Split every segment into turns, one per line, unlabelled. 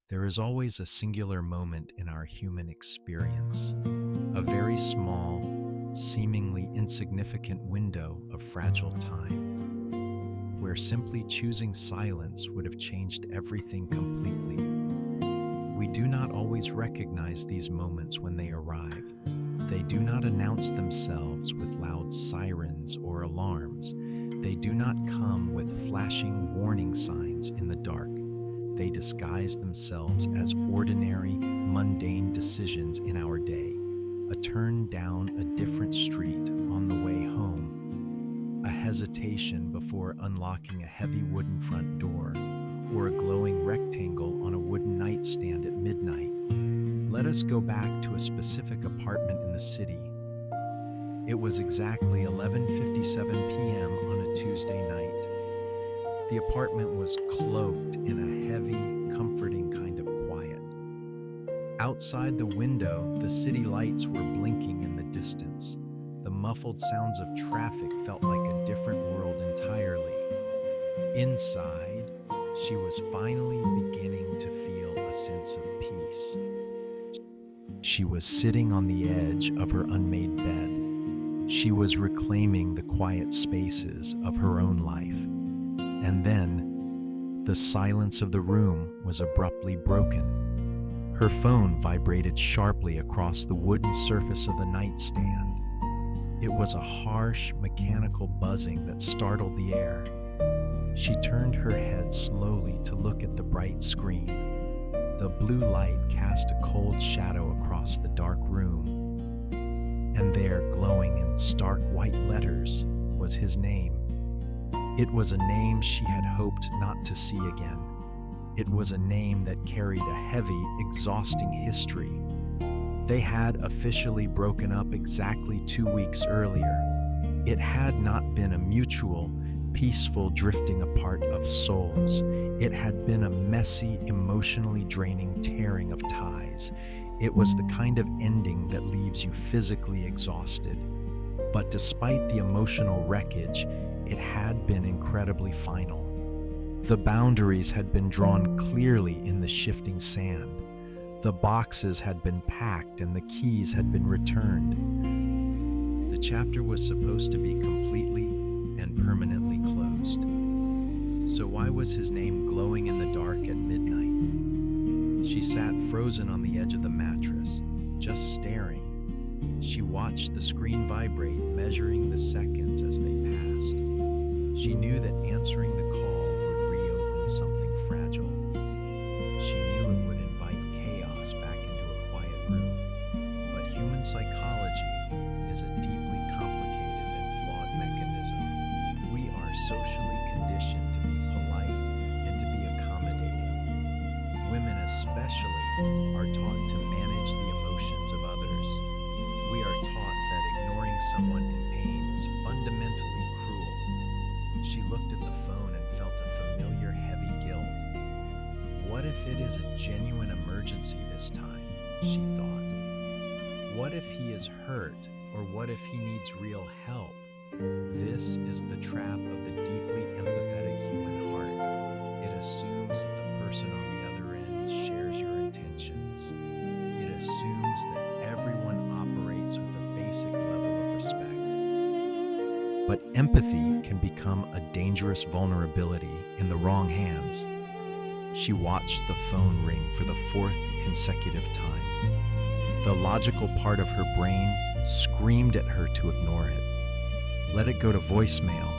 There is always a singular moment in our human experience, a very small, seemingly insignificant window of fragile time, where simply choosing silence would have changed everything completely. We do not always recognize these moments when they arrive. They do not announce themselves with loud sirens or alarms. They do not come with flashing warning signs in the dark. They disguise themselves as ordinary, mundane decisions in our day. A turn down a different street on the way home, a hesitation before unlocking a heavy wooden front door, or a glowing rectangle on a wooden nightstand at midnight. Let us go back to a specific apartment in the city. It was exactly 11:57 p.m. on a Tuesday night. The apartment was cloaked in a heavy, comforting kind of quiet. Outside the window, the city lights were blinking in the distance. The muffled sounds of traffic felt like a different world entirely. Inside, she was finally beginning to feel a sense of peace. She was sitting on the edge of her unmade bed. She was reclaiming the quiet spaces of her own life. And then, the silence of the room was abruptly broken. Her phone vibrated sharply across the wooden surface of the nightstand. It was a harsh, mechanical buzzing that startled the air. She turned her head slowly to look at the bright screen. The blue light cast a cold shadow across the dark room. And there, glowing in stark white letters, was his name. It was a name she had hoped not to see again. It was a name that carried a heavy, exhausting history. They had officially broken up exactly 2 weeks earlier. It had not been a mutual, peaceful drifting apart of souls. It had been a messy, emotionally draining tearing of ties. It was the kind of ending that leaves you physically exhausted. But despite the emotional wreckage, it had been incredibly final. The boundaries had been drawn clearly in the shifting sand. The boxes had been packed and the keys had been returned. The chapter was supposed to be completely and permanently closed. So why was his name glowing in the dark at midnight? She sat frozen on the edge of the mattress, just staring. She watched the screen vibrate, measuring the seconds as they passed. She knew that answering the call would reopen something fragile. She knew it would invite chaos back into a quiet room. But human psychology is a deeply complicated and flawed mechanism. We are socially conditioned to be polite and to be accommodating. Women especially are taught to manage the emotions of others. We are taught that ignoring someone in pain is fundamentally cruel. She looked at the phone and felt a familiar heavy guilt. What if it is a genuine emergency this time, she thought. What if he is hurt, or what if he needs real help? This is the trap of the deeply empathetic human heart. It assumes that the person on the other end shares your intentions. It assumes that everyone operates with a basic level of respect. But empathy can become a dangerous vulnerability in the wrong hands. She watched the phone ring for the fourth consecutive time. The logical part of her brain screamed at her to ignore it. Let it go to voicemail.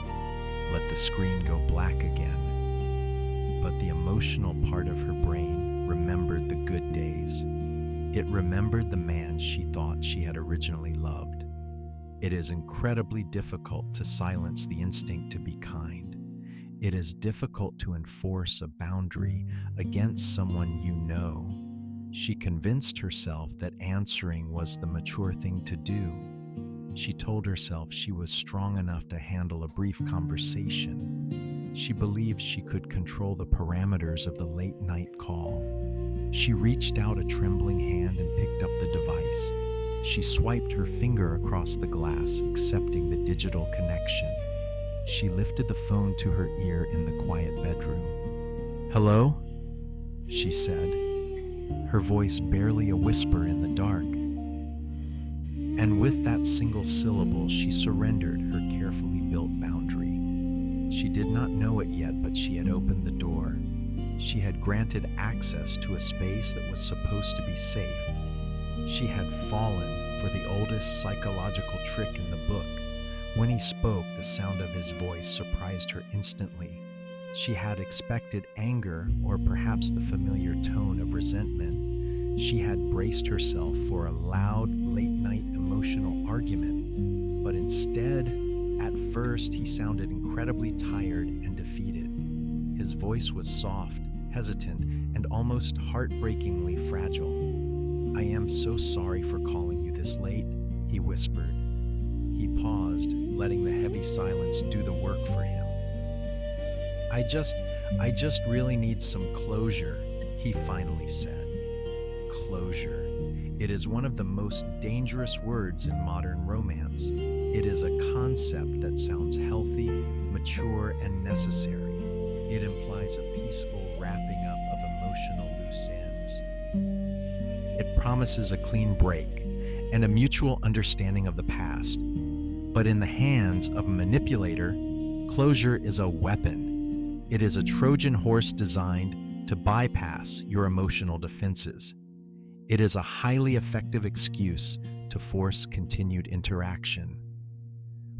Let the screen go black again. But the emotional part of her brain remembered the good days. It remembered the man she thought she had originally loved. It is incredibly difficult to silence the instinct to be kind. It is difficult to enforce a boundary against someone you know. She convinced herself that answering was the mature thing to do. She told herself she was strong enough to handle a brief conversation. She believed she could control the parameters of the late-night call. She reached out a trembling hand and picked up the device. She swiped her finger across the glass, accepting the digital connection. She lifted the phone to her ear in the quiet bedroom. "Hello?" she said. her voice barely a whisper in the dark. And with that single syllable, she surrendered her carefully built boundary. She did not know it yet, but she had opened the door. She had granted access to a space that was supposed to be safe. She had fallen for the oldest psychological trick in the book. When he spoke, the sound of his voice surprised her instantly. She had expected anger or perhaps the familiar tone of resentment. She had braced herself for a loud, late-night emotional argument, but instead, at first, he sounded incredibly tired and defeated. His voice was soft, hesitant, and almost heartbreakingly fragile. "I am so sorry for calling you this late," he whispered. He paused, letting the heavy silence do the work for him. I just really need some closure," he finally said. Closure. It is one of the most dangerous words in modern romance. It is a concept that sounds healthy, mature, and necessary. It implies a peaceful wrapping up of emotional loose ends. It promises a clean break and a mutual understanding of the past. But in the hands of a manipulator, closure is a weapon. It is a Trojan horse designed to bypass your emotional defenses. It is a highly effective excuse to force continued interaction.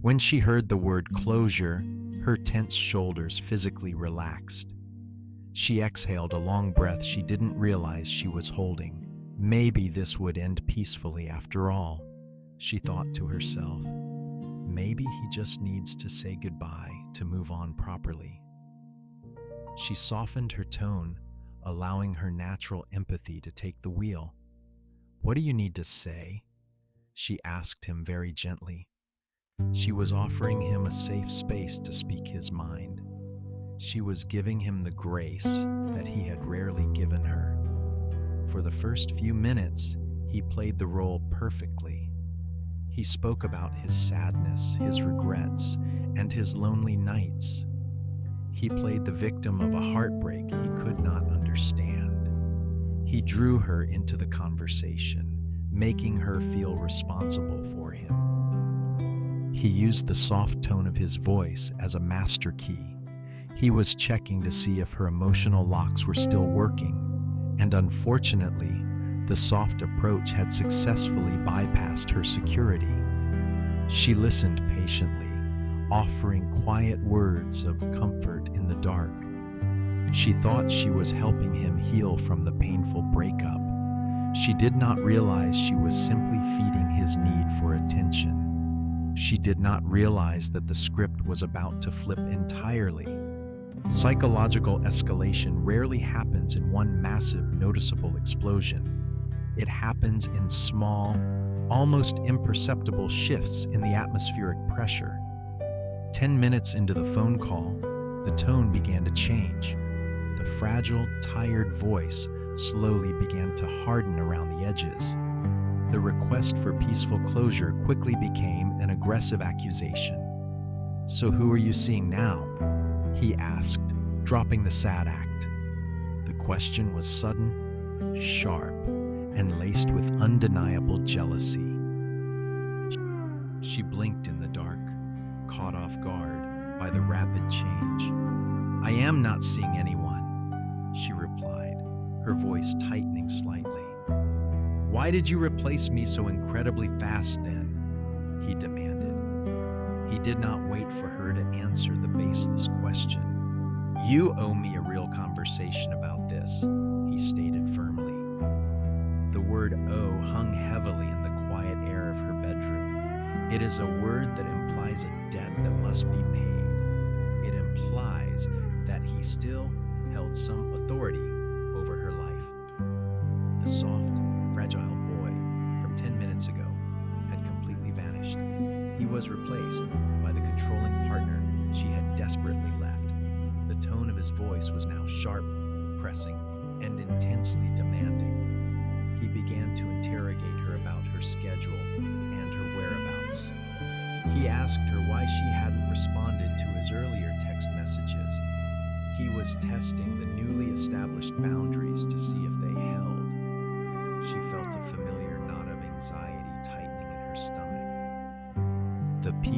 When she heard the word closure, her tense shoulders physically relaxed. She exhaled a long breath she didn't realize she was holding. Maybe this would end peacefully after all, she thought to herself. Maybe he just needs to say goodbye to move on properly. She softened her tone, allowing her natural empathy to take the wheel. "What do you need to say?" she asked him very gently. She was offering him a safe space to speak his mind. She was giving him the grace that he had rarely given her. For the first few minutes, he played the role perfectly. He spoke about his sadness, his regrets, and his lonely nights. He played the victim of a heartbreak he could not understand. He drew her into the conversation, making her feel responsible for him. He used the soft tone of his voice as a master key. He was checking to see if her emotional locks were still working, and unfortunately, the soft approach had successfully bypassed her security. She listened patiently, offering quiet words of comfort in the dark. She thought she was helping him heal from the painful breakup. She did not realize she was simply feeding his need for attention. She did not realize that the script was about to flip entirely. Psychological escalation rarely happens in one massive, noticeable explosion. It happens in small, almost imperceptible shifts in the atmospheric pressure. 10 minutes into the phone call, the tone began to change. The fragile, tired voice slowly began to harden around the edges. The request for peaceful closure quickly became an aggressive accusation. "So who are you seeing now?" he asked, dropping the sad act. The question was sudden, sharp, and laced with undeniable jealousy. She blinked in the dark, caught off guard by the rapid change. "I am not seeing anyone," she replied, her voice tightening slightly. "Why did you replace me so incredibly fast then?" he demanded. He did not wait for her to answer the baseless question. "You owe me a real conversation about this," he stated firmly. The word "owe" hung heavily in the quiet air of her bedroom. It is a word that implies a debt that must be paid. It implies that he still held some authority over her life. The soft, fragile boy from 10 minutes ago had completely vanished. He was replaced by the controlling partner she had desperately left. The tone of his voice was now sharp, pressing, and intensely demanding. He began to interrogate her about her schedule and her whereabouts. He asked her why she hadn't responded to his earlier text messages. He was testing the newly established boundaries to see if they held.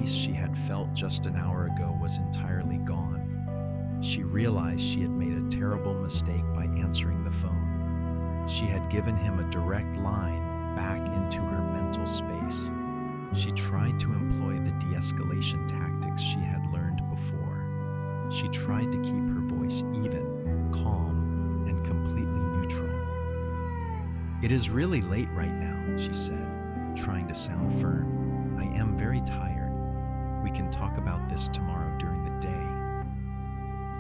peace she had felt just an hour ago was entirely gone. She realized she had made a terrible mistake by answering the phone. She had given him a direct line back into her mental space. She tried to employ the de-escalation tactics she had learned before. She tried to keep her voice even, calm, and completely neutral. "It is really late right now," she said, trying to sound firm. "I am very tired. We can talk about this tomorrow during the day."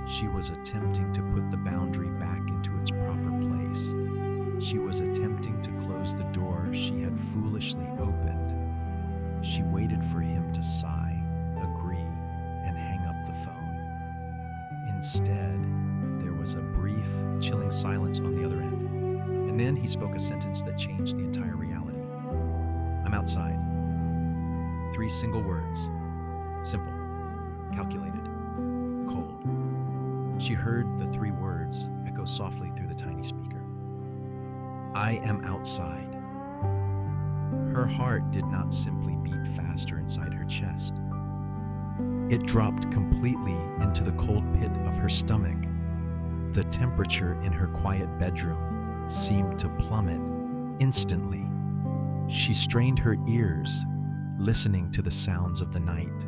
She was attempting to put the boundary back into its proper place. She was attempting to close the door she had foolishly opened. She waited for him to sigh, agree, and hang up the phone. Instead, there was a brief, chilling silence on the other end. And then he spoke a sentence that changed the entire reality. "I'm outside." 3 single words. Simple, calculated, cold. She heard the 3 words echo softly through the tiny speaker. "I am outside." Her heart did not simply beat faster inside her chest. It dropped completely into the cold pit of her stomach. The temperature in her quiet bedroom seemed to plummet instantly. She strained her ears, listening to the sounds of the night.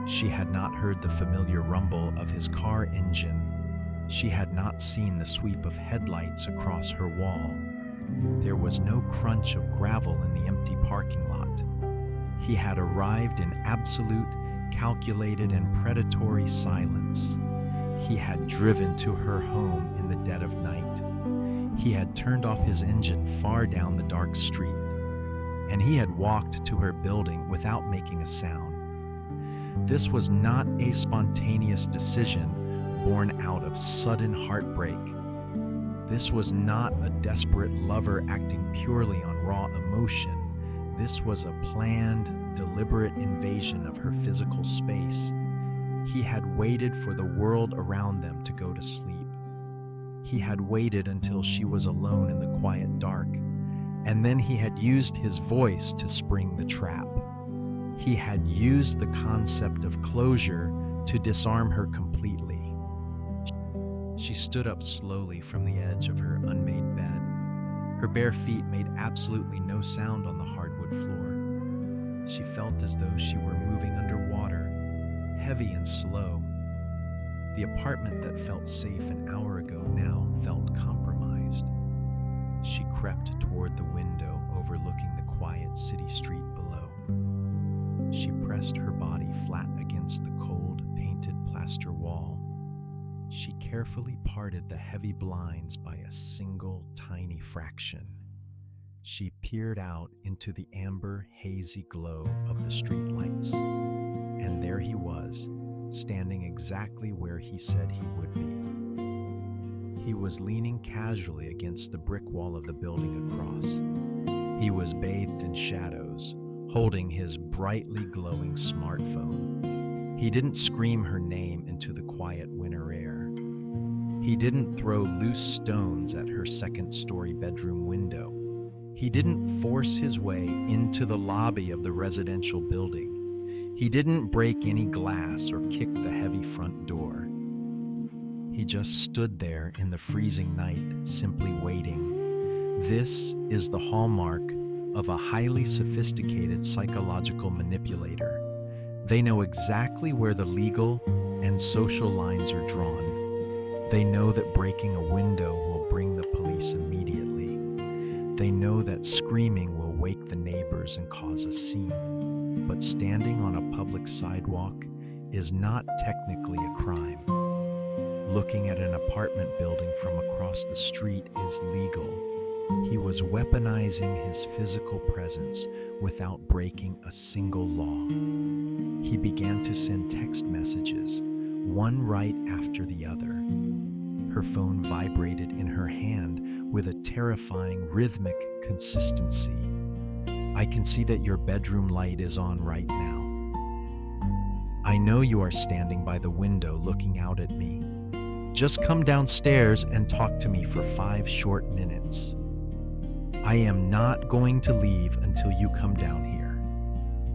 She had not heard the familiar rumble of his car engine. She had not seen the sweep of headlights across her wall. There was no crunch of gravel in the empty parking lot. He had arrived in absolute, calculated, and predatory silence. He had driven to her home in the dead of night. He had turned off his engine far down the dark street, and he had walked to her building without making a sound. This was not a spontaneous decision born out of sudden heartbreak. This was not a desperate lover acting purely on raw emotion. This was a planned, deliberate invasion of her physical space. He had waited for the world around them to go to sleep. He had waited until she was alone in the quiet dark, and then he had used his voice to spring the trap. He had used the concept of closure to disarm her completely. She stood up slowly from the edge of her unmade bed. Her bare feet made absolutely no sound on the hardwood floor. She felt as though she were moving underwater, heavy and slow. The apartment that felt safe an hour ago now felt compromised. She crept toward the window overlooking the quiet city street below. She pressed her body flat against the cold, painted plaster wall. She carefully parted the heavy blinds by a single tiny fraction. She peered out into the amber, hazy glow of the streetlights, and there he was, standing exactly where he said he would be. He was leaning casually against the brick wall of the building across. He was bathed in shadows, holding his brightly glowing smartphone. He didn't scream her name into the quiet winter air. He didn't throw loose stones at her second-story bedroom window. He didn't force his way into the lobby of the residential building. He didn't break any glass or kick the heavy front door. He just stood there in the freezing night, simply waiting. This is the hallmark of a highly sophisticated psychological manipulator. They know exactly where the legal and social lines are drawn. They know that breaking a window will bring the police immediately. They know that screaming will wake the neighbors and cause a scene. But standing on a public sidewalk is not technically a crime. Looking at an apartment building from across the street is legal. He was weaponizing his physical presence without breaking a single law. He began to send text messages, one right after the other. Her phone vibrated in her hand with a terrifying rhythmic consistency. "I can see that your bedroom light is on right now. I know you are standing by the window looking out at me. Just come downstairs and talk to me for 5 short minutes. I am not going to leave until you come down here."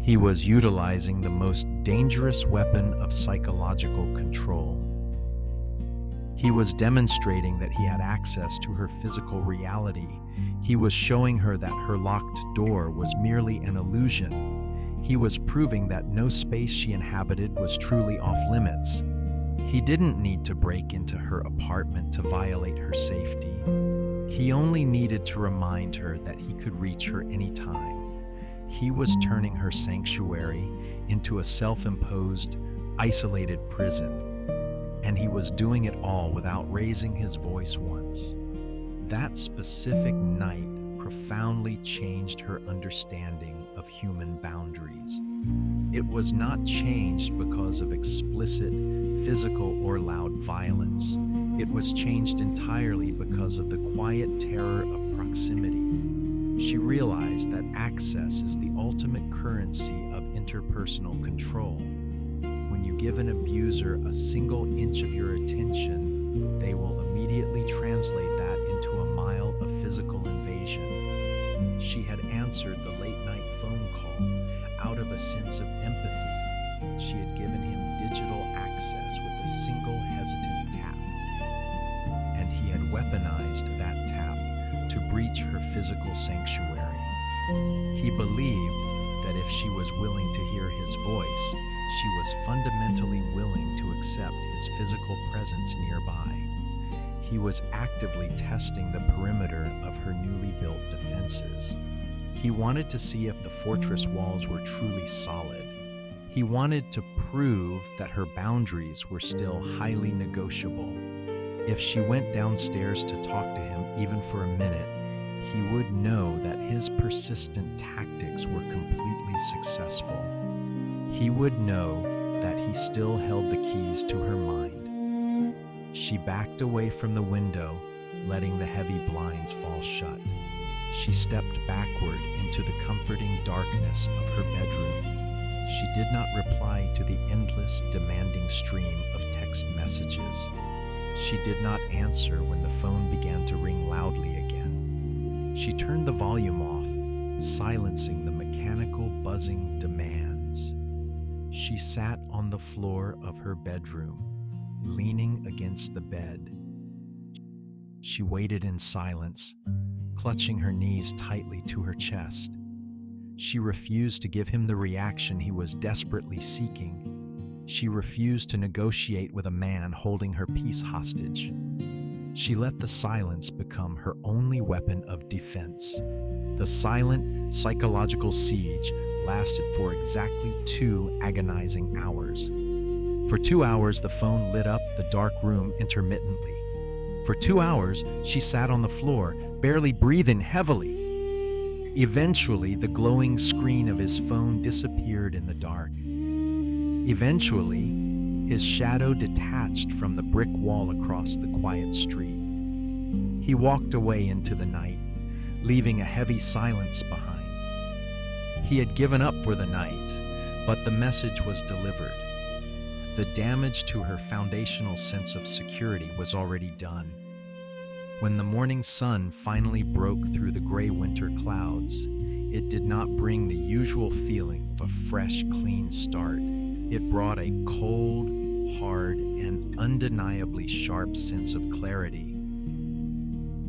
He was utilizing the most dangerous weapon of psychological control. He was demonstrating that he had access to her physical reality. He was showing her that her locked door was merely an illusion. He was proving that no space she inhabited was truly off-limits. He didn't need to break into her apartment to violate her safety. He only needed to remind her that he could reach her anytime. He was turning her sanctuary into a self-imposed, isolated prison. And he was doing it all without raising his voice once. That specific night profoundly changed her understanding of human boundaries. It was not changed because of explicit, physical, or loud violence. It was changed entirely because of the quiet terror of proximity. She realized that access is the ultimate currency of interpersonal control. When you give an abuser a single inch of your attention, they will immediately translate that into a mile of physical invasion. She had answered the late-night phone call out of a sense of empathy. She had given him digital access with a single hesitant tap, and he had weaponized that tap to breach her physical sanctuary. He believed that if she was willing to hear his voice, she was fundamentally willing to accept his physical presence nearby. He was actively testing the perimeter of her newly built defenses. He wanted to see if the fortress walls were truly solid. He wanted to prove that her boundaries were still highly negotiable. If she went downstairs to talk to him even for a minute, he would know that his persistent tactics were completely successful. He would know that he still held the keys to her mind. She backed away from the window, letting the heavy blinds fall shut. She stepped backward into the comforting darkness of her bedroom. She did not reply to the endless, demanding stream of text messages. She did not answer when the phone began to ring loudly again. She turned the volume off, silencing the mechanical, buzzing demands. She sat on the floor of her bedroom, leaning against the bed. She waited in silence, clutching her knees tightly to her chest. She refused to give him the reaction he was desperately seeking. She refused to negotiate with a man holding her peace hostage. She let the silence become her only weapon of defense. The silent, psychological siege lasted for exactly 2 agonizing hours. For 2 hours, the phone lit up the dark room intermittently. For 2 hours, she sat on the floor, barely breathing heavily. Eventually, the glowing screen of his phone disappeared in the dark. Eventually, his shadow detached from the brick wall across the quiet street. He walked away into the night, leaving a heavy silence behind. He had given up for the night, but the message was delivered. The damage to her foundational sense of security was already done. When the morning sun finally broke through the gray winter clouds, it did not bring the usual feeling of a fresh, clean start. It brought a cold, hard, and undeniably sharp sense of clarity.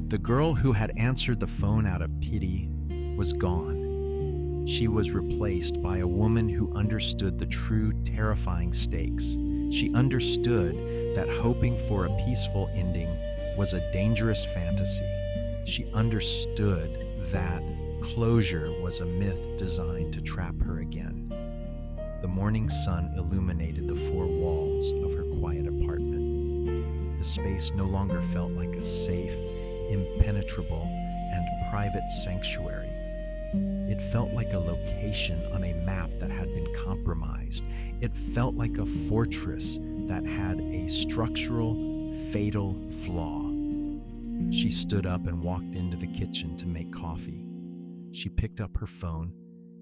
The girl who had answered the phone out of pity was gone. She was replaced by a woman who understood the true, terrifying stakes. She understood that hoping for a peaceful ending was a dangerous fantasy. She understood that closure was a myth designed to trap her again. The morning sun illuminated the 4 walls of her quiet apartment. The space no longer felt like a safe, impenetrable, and private sanctuary. It felt like a location on a map that had been compromised. It felt like a fortress that had a structural, fatal flaw. She stood up and walked into the kitchen to make coffee. She picked up her phone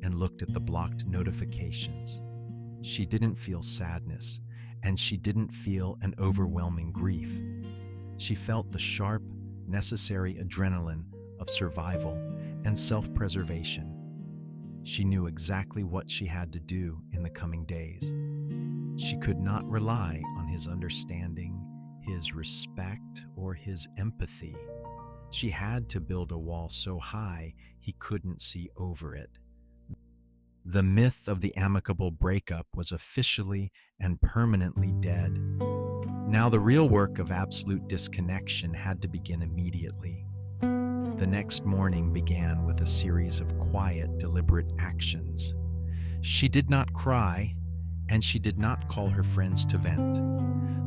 and looked at the blocked notifications. She didn't feel sadness, and she didn't feel an overwhelming grief. She felt the sharp, necessary adrenaline of survival and self-preservation. She knew exactly what she had to do in the coming days. She could not rely on his understanding, his respect, or his empathy. She had to build a wall so high he couldn't see over it. The myth of the amicable breakup was officially and permanently dead. Now the real work of absolute disconnection had to begin immediately. The next morning began with a series of quiet, deliberate actions. She did not cry, and she did not call her friends to vent.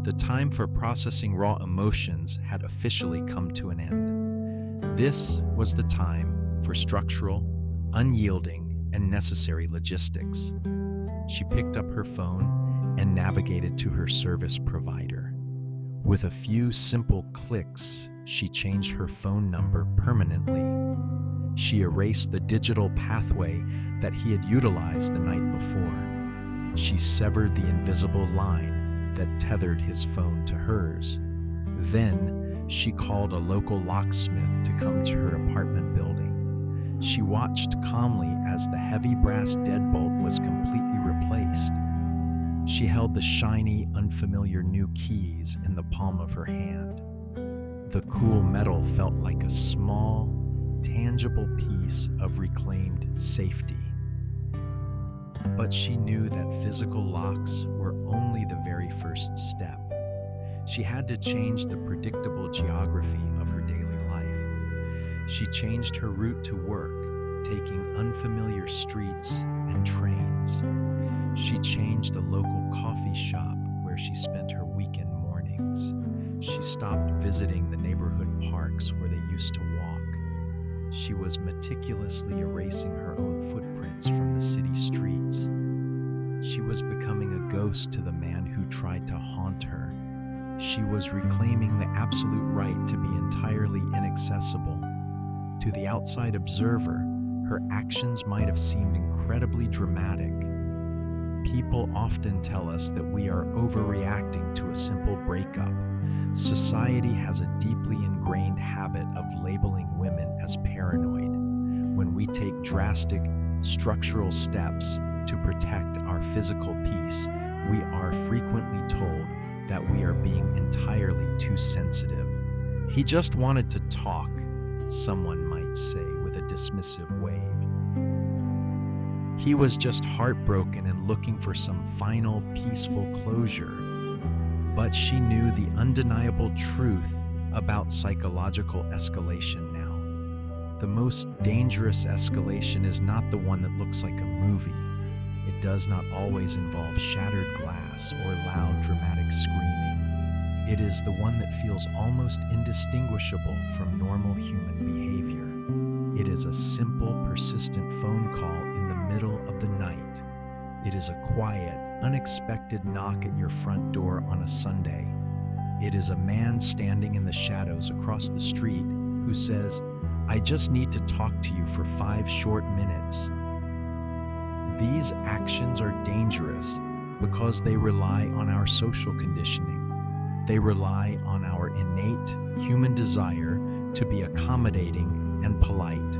The time for processing raw emotions had officially come to an end. This was the time for structural, unyielding, and necessary logistics. She picked up her phone and navigated to her service provider. With a few simple clicks, she changed her phone number permanently. She erased the digital pathway that he had utilized the night before. She severed the invisible line that tethered his phone to hers. Then, she called a local locksmith to come to her apartment building. She watched calmly as the heavy brass deadbolt was completely replaced. She held the shiny, unfamiliar new keys in the palm of her hand. The cool metal felt like a small, tangible piece of reclaimed safety. But she knew that physical locks were only the very first step. She had to change the predictable geography of her daily life. She changed her route to work, taking unfamiliar streets and trains. She changed the local coffee shop where she spent her weekend mornings. She stopped visiting the neighborhood parks where they used to walk. She was meticulously erasing her own footprints from the city streets. She was becoming a ghost to the man who tried to haunt her. She was reclaiming the absolute right to be entirely inaccessible. To the outside observer, her actions might have seemed incredibly dramatic. People often tell us that we are overreacting to a simple breakup. Society has a deeply ingrained habit of labeling women as paranoid. When we take drastic, structural steps to protect our physical peace, we are frequently told that we are being entirely too sensitive. He just wanted to talk, someone might say with a dismissive wave. He was just heartbroken and looking for some final, peaceful closure. But she knew the undeniable truth about psychological escalation now. The most dangerous escalation is not the one that looks like a movie. It does not always involve shattered glass or loud, dramatic screaming. It is the one that feels almost indistinguishable from normal human behavior. It is a simple, persistent phone call in the middle of the night. It is a quiet, unexpected knock at your front door on a Sunday. It is a man standing in the shadows across the street who says, "I just need to talk to you for 5 short minutes." These actions are dangerous because they rely on our social conditioning. They rely on our innate human desire to be accommodating and polite.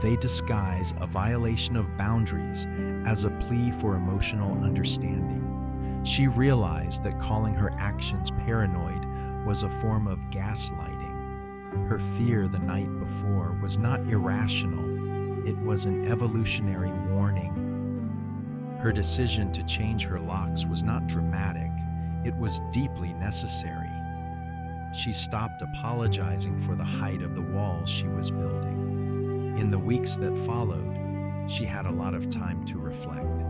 They disguise a violation of boundaries as a plea for emotional understanding. She realized that calling her actions paranoid was a form of gaslighting. Her fear the night before was not irrational. It was an evolutionary warning. Her decision to change her locks was not dramatic. It was deeply necessary. She stopped apologizing for the height of the walls she was building. In the weeks that followed, she had a lot of time to reflect.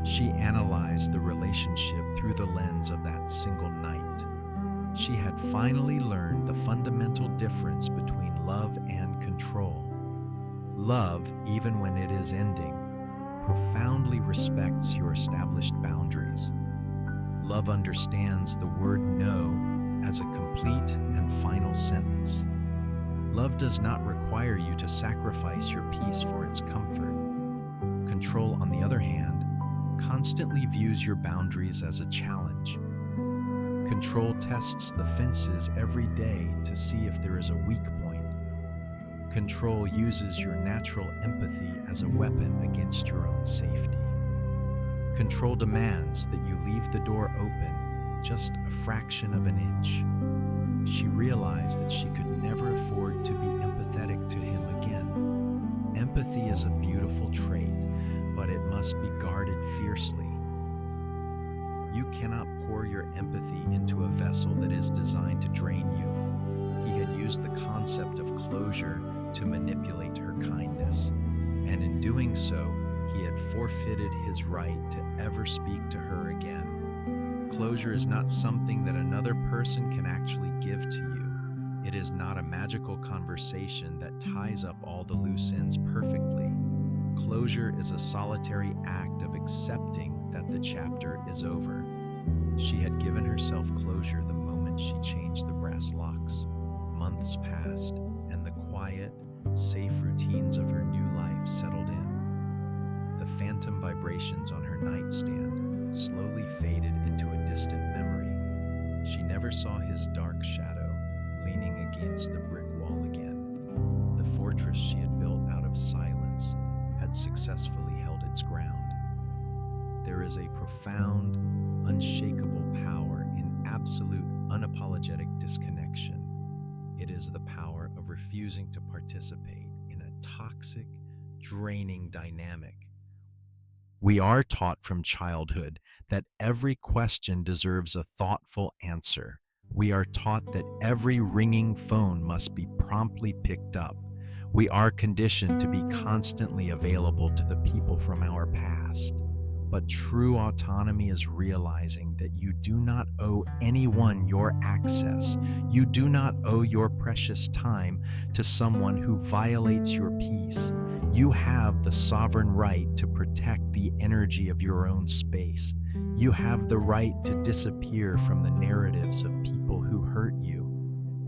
She analyzed the relationship through the lens of that single night. She had finally learned the fundamental difference between love and control. Love, even when it is ending, profoundly respects your established boundaries. Love understands the word no as a complete and final sentence. Love does not require you to sacrifice your peace for its comfort. Control, on the other hand, constantly views your boundaries as a challenge. Control tests the fences every day to see if there is a weak point. Control uses your natural empathy as a weapon against your own safety. Control demands that you leave the door open just a fraction of an inch. She realized that she could never afford to be empathetic to him again. Empathy is a beautiful trait, but it must be guarded fiercely. You cannot pour your empathy into a vessel that is designed to drain you. He had used the concept of closure to manipulate her kindness, and in doing so, he had forfeited his right to ever speak to her again. Closure is not something that another person can actually give to you. It is not a magical conversation that ties up all the loose ends perfectly. Closure is a solitary act of accepting that the chapter is over. She had given herself closure the moment she changed the brass locks. Months passed, and the quiet, safe routines of her new life settled in. The phantom vibrations on her nightstand slowly faded into a distant memory. She never saw his dark shadow leaning against the brick wall again. The fortress she had built out of silence had successfully held its ground. There is a profound, unshakable power in absolute, unapologetic disconnection. It is the power of refusing to participate in a toxic, draining dynamic. We are taught from childhood that every question deserves a thoughtful answer. We are taught that every ringing phone must be promptly picked up. We are conditioned to be constantly available to the people from our past. But true autonomy is realizing that you do not owe anyone your access. You do not owe your precious time to someone who violates your peace. You have the sovereign right to protect the energy of your own space. You have the right to disappear from the narratives of people who hurt you.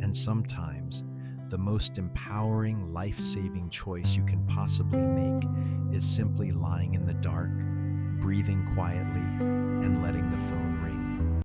And sometimes, the most empowering, life-saving choice you can possibly make is simply lying in the dark, breathing quietly, and letting the phone ring.